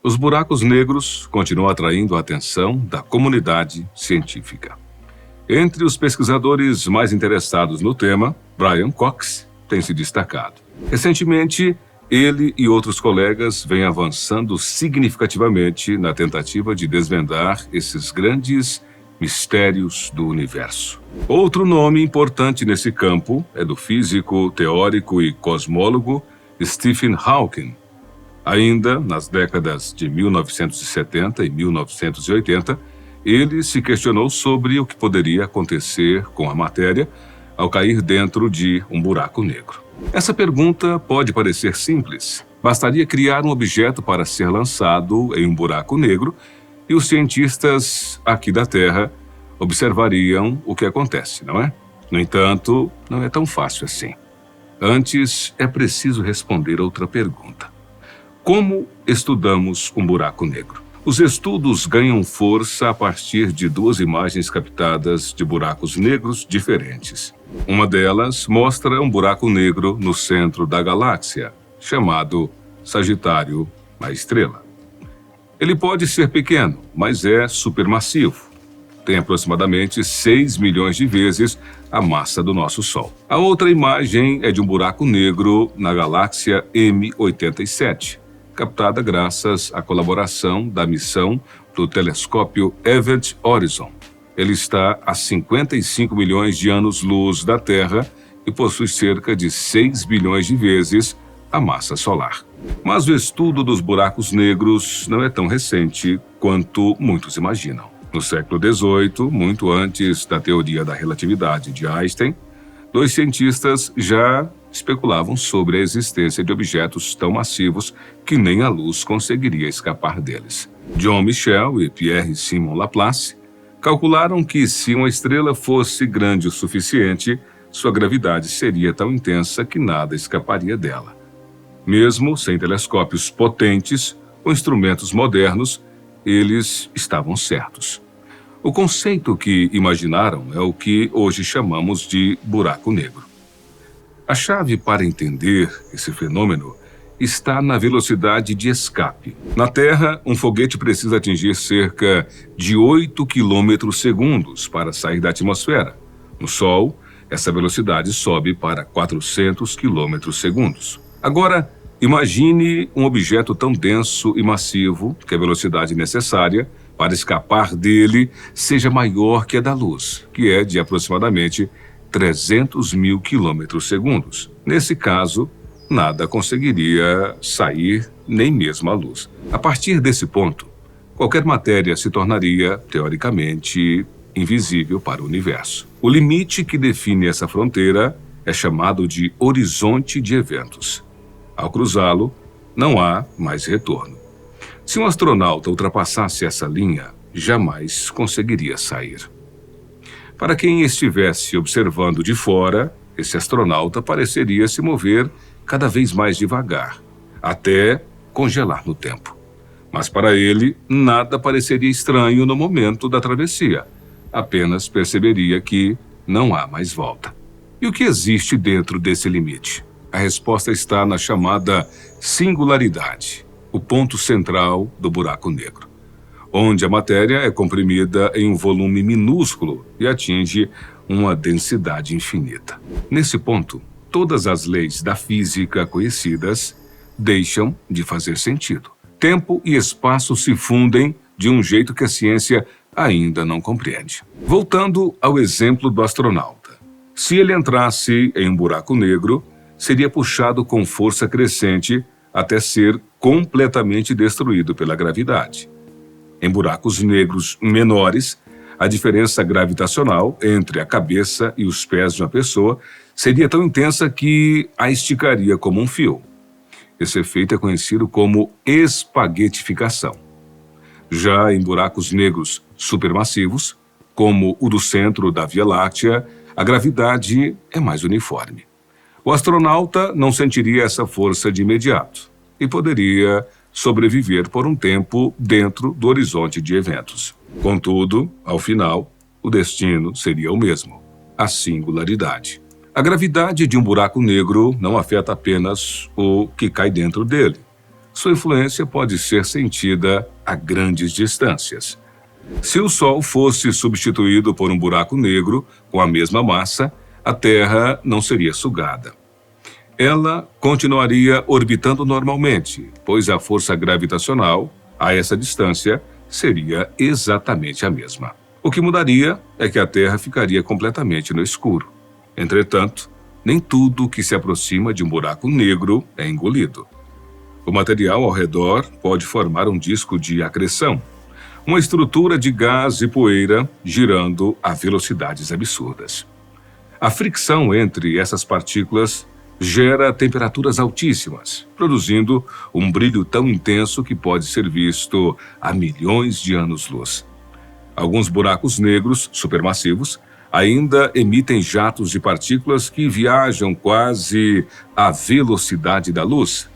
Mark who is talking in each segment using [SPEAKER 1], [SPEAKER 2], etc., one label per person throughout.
[SPEAKER 1] Os buracos negros continuam atraindo a atenção da comunidade científica. Entre os pesquisadores mais interessados no tema, Brian Cox tem se destacado. Recentemente, ele e outros colegas vêm avançando significativamente na tentativa de desvendar esses grandes mistérios do universo. Outro nome importante nesse campo é do físico, teórico e cosmólogo Stephen Hawking. Ainda nas décadas de 1970 e 1980, ele se questionou sobre o que poderia acontecer com a matéria ao cair dentro de um buraco negro. Essa pergunta pode parecer simples. Bastaria criar um objeto para ser lançado em um buraco negro e os cientistas aqui da Terra observariam o que acontece, não é? No entanto, não é tão fácil assim. Antes, é preciso responder outra pergunta. Como estudamos um buraco negro? Os estudos ganham força a partir de duas imagens captadas de buracos negros diferentes. Uma delas mostra um buraco negro no centro da galáxia, chamado Sagitário, a estrela. Ele pode ser pequeno, mas é supermassivo. Tem aproximadamente 6 milhões de vezes a massa do nosso Sol. A outra imagem é de um buraco negro na galáxia M87, captada graças à colaboração da missão do telescópio Event Horizon. Ele está a 55 milhões de anos-luz da Terra e possui cerca de 6 bilhões de vezes a massa solar. Mas o estudo dos buracos negros não é tão recente quanto muitos imaginam. No século XVIII, muito antes da teoria da relatividade de Einstein, dois cientistas já especulavam sobre a existência de objetos tão massivos que nem a luz conseguiria escapar deles. John Michel e Pierre-Simon Laplace calcularam que se uma estrela fosse grande o suficiente, sua gravidade seria tão intensa que nada escaparia dela. Mesmo sem telescópios potentes ou instrumentos modernos, eles estavam certos. O conceito que imaginaram é o que hoje chamamos de buraco negro. A chave para entender esse fenômeno está na velocidade de escape. Na Terra, um foguete precisa atingir cerca de 8 km/s para sair da atmosfera. No Sol, essa velocidade sobe para 400 km/s. Agora, imagine um objeto tão denso e massivo que a velocidade necessária para escapar dele seja maior que a da luz, que é de aproximadamente 300 mil km/s. Nesse caso, nada conseguiria sair, nem mesmo a luz. A partir desse ponto, qualquer matéria se tornaria, teoricamente, invisível para o universo. O limite que define essa fronteira é chamado de horizonte de eventos. Ao cruzá-lo, não há mais retorno. Se um astronauta ultrapassasse essa linha, jamais conseguiria sair. Para quem estivesse observando de fora, esse astronauta pareceria se mover cada vez mais devagar, até congelar no tempo. Mas para ele, nada pareceria estranho no momento da travessia. Apenas perceberia que não há mais volta. E o que existe dentro desse limite? A resposta está na chamada singularidade, o ponto central do buraco negro, onde a matéria é comprimida em um volume minúsculo e atinge uma densidade infinita. Nesse ponto, todas as leis da física conhecidas deixam de fazer sentido. Tempo e espaço se fundem de um jeito que a ciência ainda não compreende. Voltando ao exemplo do astronauta. Se ele entrasse em um buraco negro, seria puxado com força crescente até ser completamente destruído pela gravidade. Em buracos negros menores, a diferença gravitacional entre a cabeça e os pés de uma pessoa seria tão intensa que a esticaria como um fio. Esse efeito é conhecido como espaguetificação. Já em buracos negros supermassivos, como o do centro da Via Láctea, a gravidade é mais uniforme. O astronauta não sentiria essa força de imediato e poderia sobreviver por um tempo dentro do horizonte de eventos. Contudo, ao final, o destino seria o mesmo: a singularidade. A gravidade de um buraco negro não afeta apenas o que cai dentro dele. sua influência pode ser sentida a grandes distâncias. Se o Sol fosse substituído por um buraco negro com a mesma massa, a Terra não seria sugada. Ela continuaria orbitando normalmente, pois a força gravitacional, a essa distância, seria exatamente a mesma. O que mudaria é que a Terra ficaria completamente no escuro. Entretanto, nem tudo que se aproxima de um buraco negro é engolido. O material ao redor pode formar um disco de acreção, uma estrutura de gás e poeira girando a velocidades absurdas. A fricção entre essas partículas gera temperaturas altíssimas, produzindo um brilho tão intenso que pode ser visto a milhões de anos-luz. Alguns buracos negros supermassivos ainda emitem jatos de partículas que viajam quase à velocidade da luz.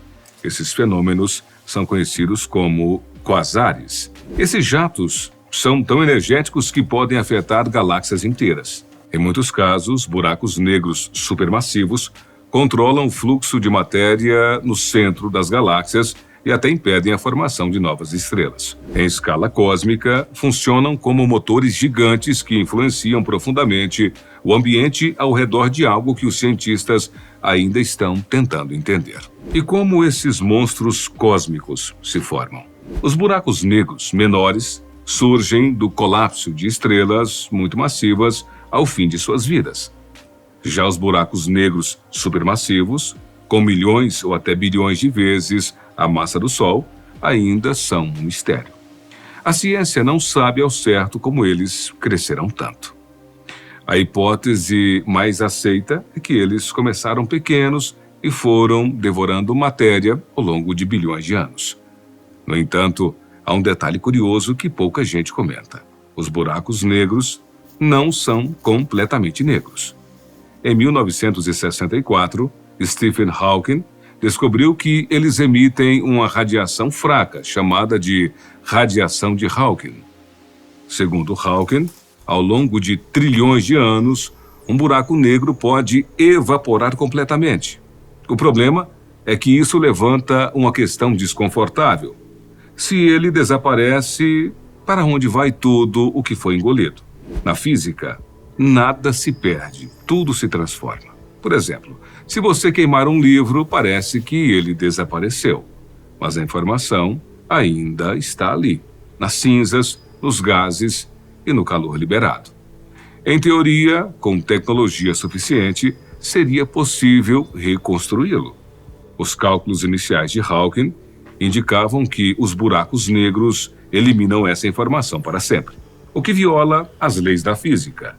[SPEAKER 1] Esses fenômenos são conhecidos como quasares. Esses jatos são tão energéticos que podem afetar galáxias inteiras. Em muitos casos, buracos negros supermassivos controlam o fluxo de matéria no centro das galáxias e até impedem a formação de novas estrelas. Em escala cósmica, funcionam como motores gigantes que influenciam profundamente o ambiente ao redor de algo que os cientistas ainda estão tentando entender. E como esses monstros cósmicos se formam? Os buracos negros menores surgem do colapso de estrelas muito massivas ao fim de suas vidas. Já os buracos negros supermassivos, com milhões ou até bilhões de vezes a massa do Sol, ainda são um mistério. A ciência não sabe ao certo como eles crescerão tanto. A hipótese mais aceita é que eles começaram pequenos e foram devorando matéria ao longo de bilhões de anos. No entanto, há um detalhe curioso que pouca gente comenta. Os buracos negros não são completamente negros. Em 1964, Stephen Hawking descobriu que eles emitem uma radiação fraca, chamada de radiação de Hawking. Segundo Hawking, ao longo de trilhões de anos, um buraco negro pode evaporar completamente. O problema é que isso levanta uma questão desconfortável. Se ele desaparece, para onde vai tudo o que foi engolido? Na física, nada se perde, tudo se transforma. Por exemplo, se você queimar um livro, parece que ele desapareceu. Mas a informação ainda está ali, nas cinzas, nos gases e no calor liberado. Em teoria, com tecnologia suficiente, seria possível reconstruí-lo. Os cálculos iniciais de Hawking indicavam que os buracos negros eliminam essa informação para sempre, o que viola as leis da física.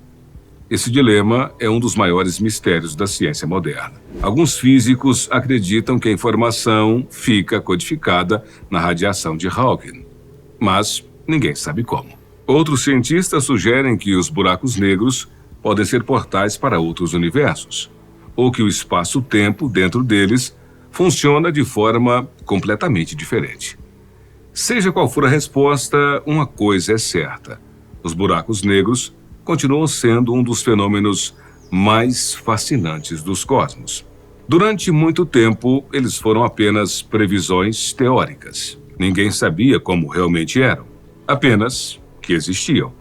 [SPEAKER 1] Esse dilema é um dos maiores mistérios da ciência moderna. Alguns físicos acreditam que a informação fica codificada na radiação de Hawking, mas ninguém sabe como. Outros cientistas sugerem que os buracos negros podem ser portais para outros universos, ou que o espaço-tempo dentro deles funciona de forma completamente diferente. Seja qual for a resposta, uma coisa é certa: os buracos negros continuam sendo um dos fenômenos mais fascinantes dos cosmos. Durante muito tempo, eles foram apenas previsões teóricas. Ninguém sabia como realmente eram, apenas que existiam.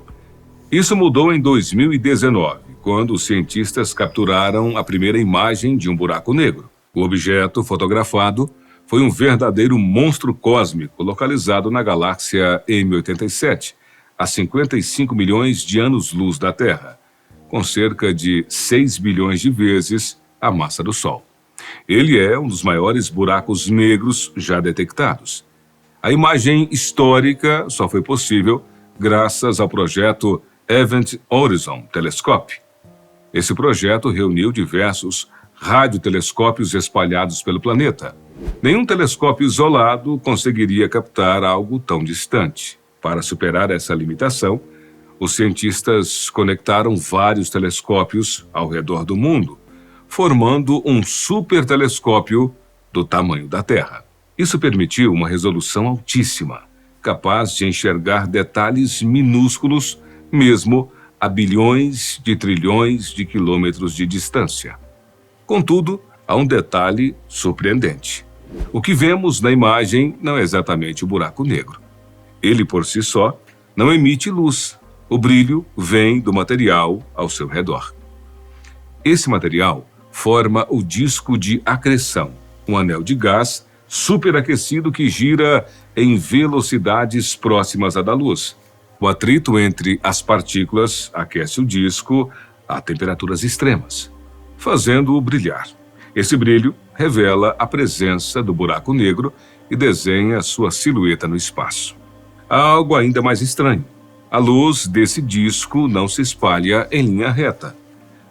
[SPEAKER 1] Isso mudou em 2019, quando os cientistas capturaram a primeira imagem de um buraco negro. O objeto fotografado foi um verdadeiro monstro cósmico localizado na galáxia M87, a 55 milhões de anos-luz da Terra, com cerca de 6 bilhões de vezes a massa do Sol. Ele é um dos maiores buracos negros já detectados. A imagem histórica só foi possível graças ao projeto Event Horizon Telescope. Esse projeto reuniu diversos radiotelescópios espalhados pelo planeta. Nenhum telescópio isolado conseguiria captar algo tão distante. Para superar essa limitação, os cientistas conectaram vários telescópios ao redor do mundo, formando um supertelescópio do tamanho da Terra. Isso permitiu uma resolução altíssima, capaz de enxergar detalhes minúsculos, mesmo a bilhões de trilhões de quilômetros de distância. Contudo, há um detalhe surpreendente. O que vemos na imagem não é exatamente o buraco negro. Ele, por si só, não emite luz. O brilho vem do material ao seu redor. Esse material forma o disco de acreção, um anel de gás superaquecido que gira em velocidades próximas à da luz. O atrito entre as partículas aquece o disco a temperaturas extremas, fazendo-o brilhar. Esse brilho revela a presença do buraco negro e desenha sua silhueta no espaço. Há algo ainda mais estranho. A luz desse disco não se espalha em linha reta.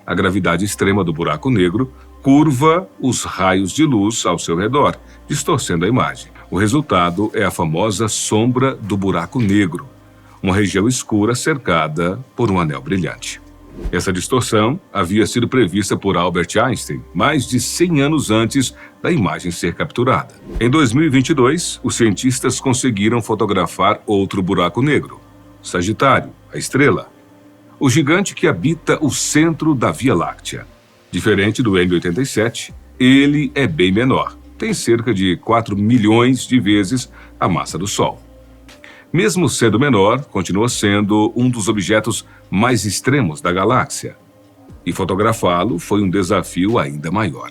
[SPEAKER 1] A gravidade extrema do buraco negro curva os raios de luz ao seu redor, distorcendo a imagem. O resultado é a famosa sombra do buraco negro, uma região escura cercada por um anel brilhante. Essa distorção havia sido prevista por Albert Einstein mais de 100 anos antes da imagem ser capturada. Em 2022, os cientistas conseguiram fotografar outro buraco negro, Sagitário, a estrela, o gigante que habita o centro da Via Láctea. Diferente do M87, ele é bem menor, tem cerca de 4 milhões de vezes a massa do Sol. Mesmo sendo menor, continua sendo um dos objetos mais extremos da galáxia. E fotografá-lo foi um desafio ainda maior.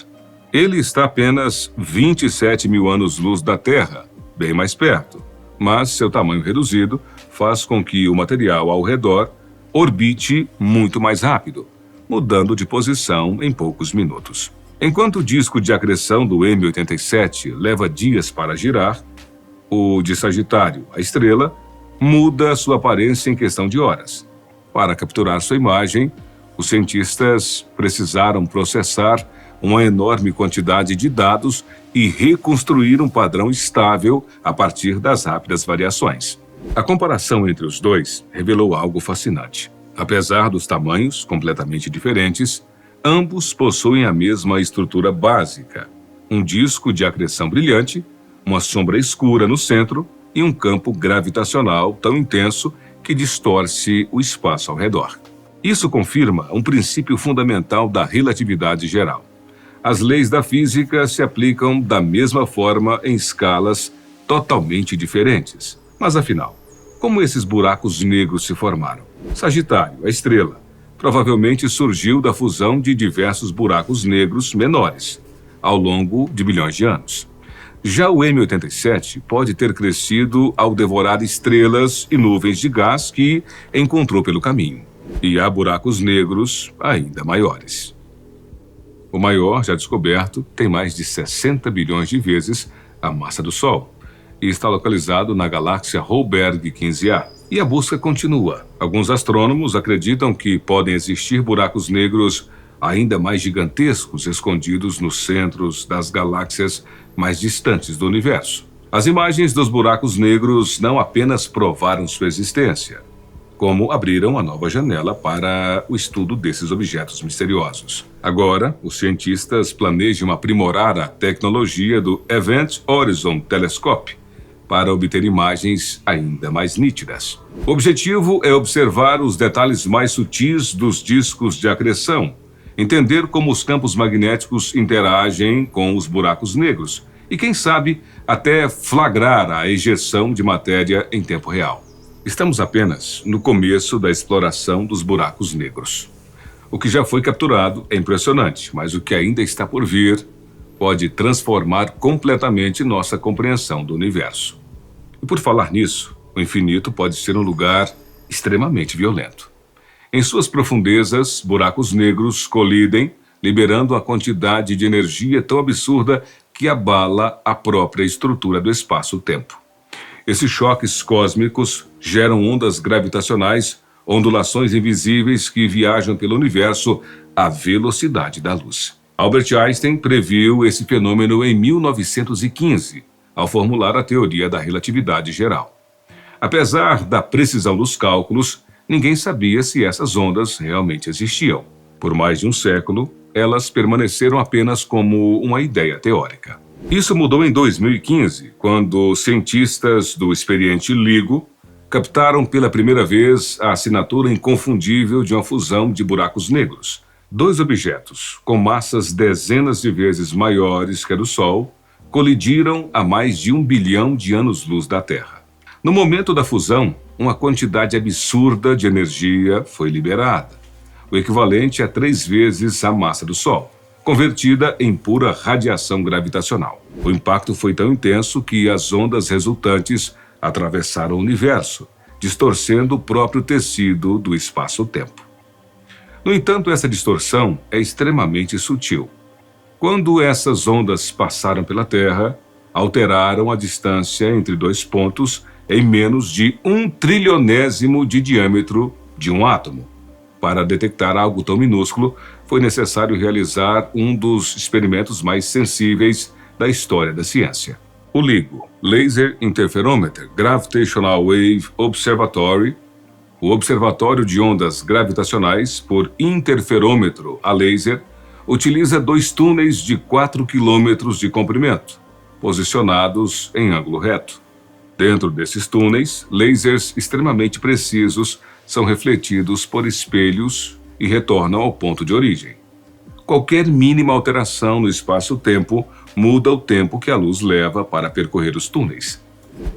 [SPEAKER 1] Ele está apenas 27 mil anos-luz da Terra, bem mais perto, mas seu tamanho reduzido faz com que o material ao redor orbite muito mais rápido, mudando de posição em poucos minutos. Enquanto o disco de acreção do M87 leva dias para girar, o de Sagitário, a estrela, muda sua aparência em questão de horas. Para capturar sua imagem, os cientistas precisaram processar uma enorme quantidade de dados e reconstruir um padrão estável a partir das rápidas variações. A comparação entre os dois revelou algo fascinante. Apesar dos tamanhos completamente diferentes, ambos possuem a mesma estrutura básica: um disco de acreção brilhante, uma sombra escura no centro e um campo gravitacional tão intenso que distorce o espaço ao redor. Isso confirma um princípio fundamental da relatividade geral. As leis da física se aplicam da mesma forma em escalas totalmente diferentes. Mas afinal, como esses buracos negros se formaram? Sagitário, a estrela, provavelmente surgiu da fusão de diversos buracos negros menores, ao longo de bilhões de anos. Já o M87 pode ter crescido ao devorar estrelas e nuvens de gás que encontrou pelo caminho. E há buracos negros ainda maiores. O maior, já descoberto, tem mais de 60 bilhões de vezes a massa do Sol e está localizado na galáxia Holberg 15A. E a busca continua. Alguns astrônomos acreditam que podem existir buracos negros ainda mais gigantescos escondidos nos centros das galáxias mais distantes do universo. As imagens dos buracos negros não apenas provaram sua existência, como abriram uma nova janela para o estudo desses objetos misteriosos. Agora, os cientistas planejam aprimorar a tecnologia do Event Horizon Telescope para obter imagens ainda mais nítidas. O objetivo é observar os detalhes mais sutis dos discos de acreção, entender como os campos magnéticos interagem com os buracos negros e, quem sabe, até flagrar a ejeção de matéria em tempo real. Estamos apenas no começo da exploração dos buracos negros. O que já foi capturado é impressionante, mas o que ainda está por vir pode transformar completamente nossa compreensão do universo. E por falar nisso, o infinito pode ser um lugar extremamente violento. Em suas profundezas, buracos negros colidem, liberando a quantidade de energia tão absurda que abala a própria estrutura do espaço-tempo. Esses choques cósmicos geram ondas gravitacionais, ondulações invisíveis que viajam pelo universo à velocidade da luz. Albert Einstein previu esse fenômeno em 1915, ao formular a teoria da relatividade geral. Apesar da precisão dos cálculos, ninguém sabia se essas ondas realmente existiam. Por mais de um século, elas permaneceram apenas como uma ideia teórica. Isso mudou em 2015, quando cientistas do experiente LIGO captaram pela primeira vez a assinatura inconfundível de uma fusão de buracos negros. Dois objetos, com massas dezenas de vezes maiores que a do Sol, colidiram a mais de 1 bilhão de anos-luz da Terra. No momento da fusão, uma quantidade absurda de energia foi liberada, o equivalente a 3 vezes a massa do Sol, convertida em pura radiação gravitacional. O impacto foi tão intenso que as ondas resultantes atravessaram o universo, distorcendo o próprio tecido do espaço-tempo. No entanto, essa distorção é extremamente sutil. Quando essas ondas passaram pela Terra, alteraram a distância entre 2 pontos em menos de 1 trilionésimo de diâmetro de um átomo. Para detectar algo tão minúsculo, foi necessário realizar um dos experimentos mais sensíveis da história da ciência. O LIGO, Laser Interferometer Gravitational Wave Observatory, o Observatório de Ondas Gravitacionais por Interferômetro a Laser, utiliza 2 túneis de 4 quilômetros de comprimento, posicionados em ângulo reto. Dentro desses túneis, lasers extremamente precisos são refletidos por espelhos e retornam ao ponto de origem. Qualquer mínima alteração no espaço-tempo muda o tempo que a luz leva para percorrer os túneis.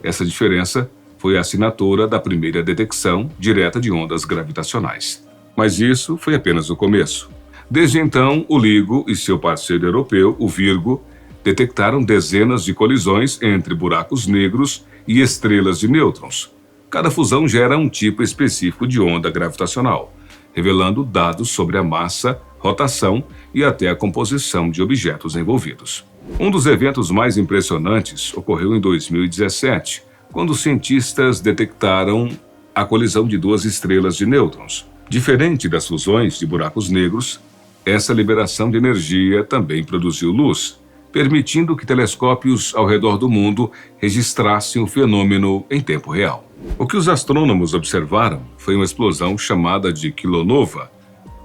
[SPEAKER 1] Essa diferença foi a assinatura da primeira detecção direta de ondas gravitacionais. Mas isso foi apenas o começo. Desde então, o LIGO e seu parceiro europeu, o Virgo, detectaram dezenas de colisões entre buracos negros e estrelas de nêutrons. Cada fusão gera um tipo específico de onda gravitacional, revelando dados sobre a massa, rotação e até a composição de objetos envolvidos. Um dos eventos mais impressionantes ocorreu em 2017, quando os cientistas detectaram a colisão de 2 estrelas de nêutrons. Diferente das fusões de buracos negros, essa liberação de energia também produziu luz, permitindo que telescópios ao redor do mundo registrassem o fenômeno em tempo real. O que os astrônomos observaram foi uma explosão chamada de kilonova,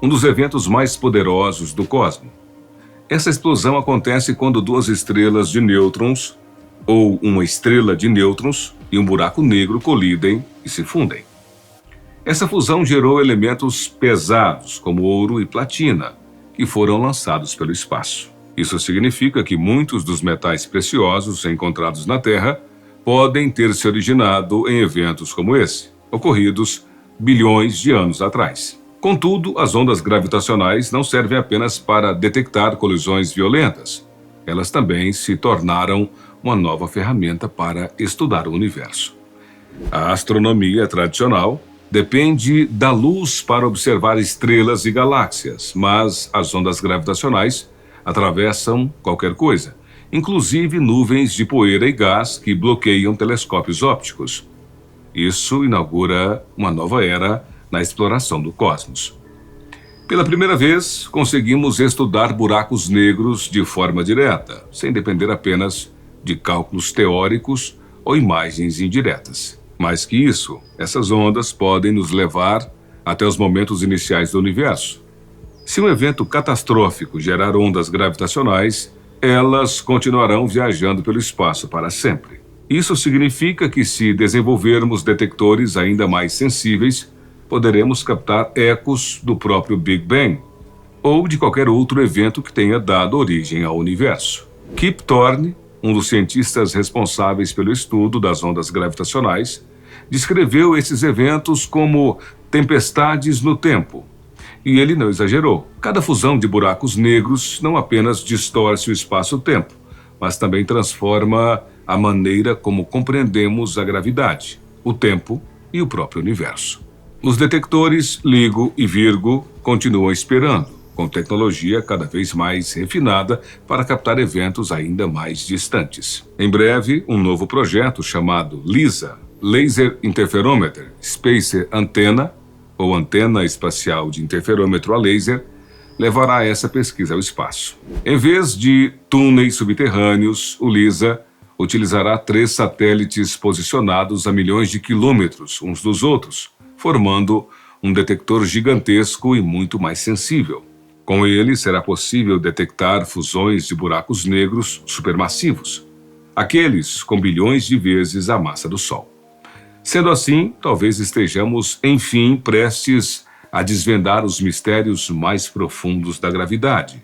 [SPEAKER 1] um dos eventos mais poderosos do cosmos. Essa explosão acontece quando 2 estrelas de nêutrons, ou uma estrela de nêutrons, e um buraco negro colidem e se fundem. Essa fusão gerou elementos pesados, como ouro e platina, que foram lançados pelo espaço. Isso significa que muitos dos metais preciosos encontrados na Terra podem ter se originado em eventos como esse, ocorridos bilhões de anos atrás. Contudo, as ondas gravitacionais não servem apenas para detectar colisões violentas. Elas também se tornaram uma nova ferramenta para estudar o universo. A astronomia tradicional depende da luz para observar estrelas e galáxias, mas as ondas gravitacionais atravessam qualquer coisa, inclusive nuvens de poeira e gás que bloqueiam telescópios ópticos. Isso inaugura uma nova era na exploração do cosmos. Pela primeira vez, conseguimos estudar buracos negros de forma direta, sem depender apenas de cálculos teóricos ou imagens indiretas. Mais que isso, essas ondas podem nos levar até os momentos iniciais do universo. Se um evento catastrófico gerar ondas gravitacionais, elas continuarão viajando pelo espaço para sempre. Isso significa que, se desenvolvermos detectores ainda mais sensíveis, poderemos captar ecos do próprio Big Bang ou de qualquer outro evento que tenha dado origem ao universo. Kip Thorne, um dos cientistas responsáveis pelo estudo das ondas gravitacionais, descreveu esses eventos como tempestades no tempo. E ele não exagerou. Cada fusão de buracos negros não apenas distorce o espaço-tempo, mas também transforma a maneira como compreendemos a gravidade, o tempo e o próprio universo. Os detectores LIGO e Virgo continuam esperando, com tecnologia cada vez mais refinada para captar eventos ainda mais distantes. Em breve, um novo projeto chamado LISA, Laser Interferometer Spacer Antenna, ou Antena Espacial de Interferômetro a Laser, levará essa pesquisa ao espaço. Em vez de túneis subterrâneos, o LISA utilizará 3 satélites posicionados a milhões de quilômetros uns dos outros, formando um detector gigantesco e muito mais sensível. Com ele, será possível detectar fusões de buracos negros supermassivos, aqueles com bilhões de vezes a massa do Sol. Sendo assim, talvez estejamos, enfim, prestes a desvendar os mistérios mais profundos da gravidade,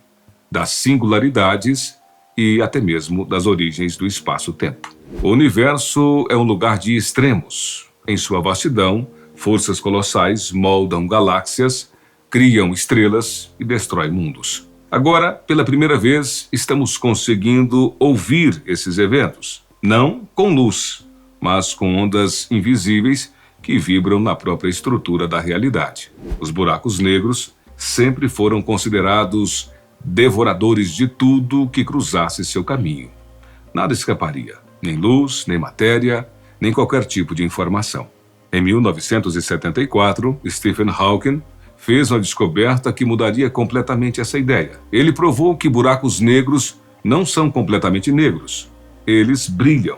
[SPEAKER 1] das singularidades e até mesmo das origens do espaço-tempo. O universo é um lugar de extremos. Em sua vastidão, forças colossais moldam galáxias, criam estrelas e destroem mundos. Agora, pela primeira vez, estamos conseguindo ouvir esses eventos. Não com luz, mas com ondas invisíveis que vibram na própria estrutura da realidade. Os buracos negros sempre foram considerados devoradores de tudo que cruzasse seu caminho. Nada escaparia, nem luz, nem matéria, nem qualquer tipo de informação. Em 1974, Stephen Hawking fez uma descoberta que mudaria completamente essa ideia. Ele provou que buracos negros não são completamente negros. Eles brilham.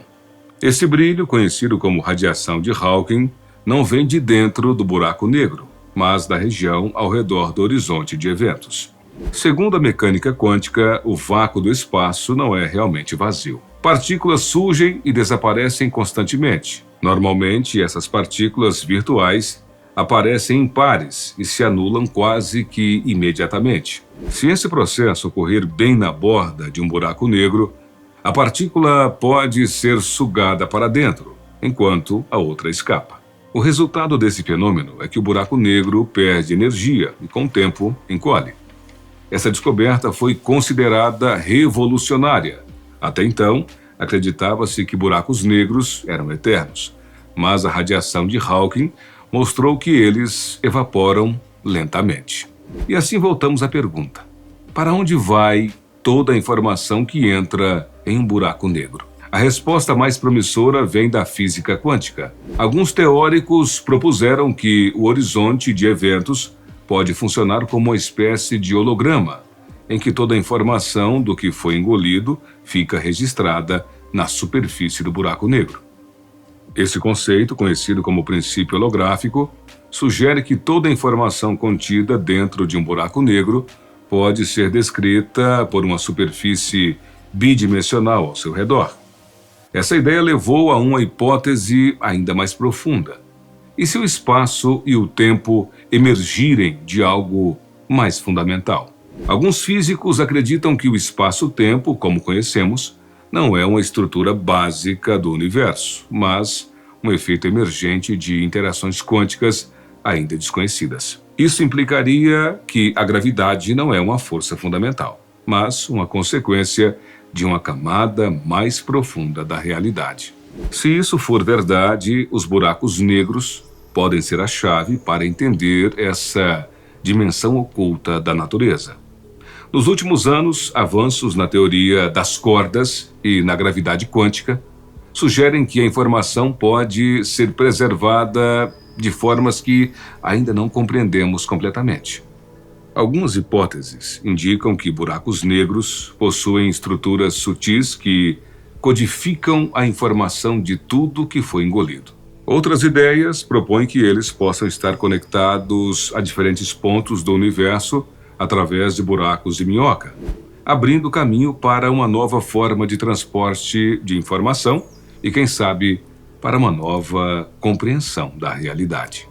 [SPEAKER 1] Esse brilho, conhecido como radiação de Hawking, não vem de dentro do buraco negro, mas da região ao redor do horizonte de eventos. Segundo a mecânica quântica, o vácuo do espaço não é realmente vazio. Partículas surgem e desaparecem constantemente. Normalmente, essas partículas virtuais aparecem em pares e se anulam quase que imediatamente. Se esse processo ocorrer bem na borda de um buraco negro, a partícula pode ser sugada para dentro, enquanto a outra escapa. O resultado desse fenômeno é que o buraco negro perde energia e, com o tempo, encolhe. Essa descoberta foi considerada revolucionária. Até então, acreditava-se que buracos negros eram eternos, mas a radiação de Hawking mostrou que eles evaporam lentamente. E assim voltamos à pergunta: para onde vai toda a informação que entra em um buraco negro? A resposta mais promissora vem da física quântica. Alguns teóricos propuseram que o horizonte de eventos pode funcionar como uma espécie de holograma, em que toda a informação do que foi engolido fica registrada na superfície do buraco negro. Esse conceito, conhecido como princípio holográfico, sugere que toda a informação contida dentro de um buraco negro pode ser descrita por uma superfície bidimensional ao seu redor. Essa ideia levou a uma hipótese ainda mais profunda. E se o espaço e o tempo emergirem de algo mais fundamental? Alguns físicos acreditam que o espaço-tempo, como conhecemos, não é uma estrutura básica do universo, mas um efeito emergente de interações quânticas ainda desconhecidas. Isso implicaria que a gravidade não é uma força fundamental, mas uma consequência de uma camada mais profunda da realidade. Se isso for verdade, os buracos negros podem ser a chave para entender essa dimensão oculta da natureza. Nos últimos anos, avanços na teoria das cordas e na gravidade quântica sugerem que a informação pode ser preservada de formas que ainda não compreendemos completamente. Algumas hipóteses indicam que buracos negros possuem estruturas sutis que codificam a informação de tudo que foi engolido. Outras ideias propõem que eles possam estar conectados a diferentes pontos do universo através de buracos de minhoca, abrindo caminho para uma nova forma de transporte de informação e, quem sabe, para uma nova compreensão da realidade.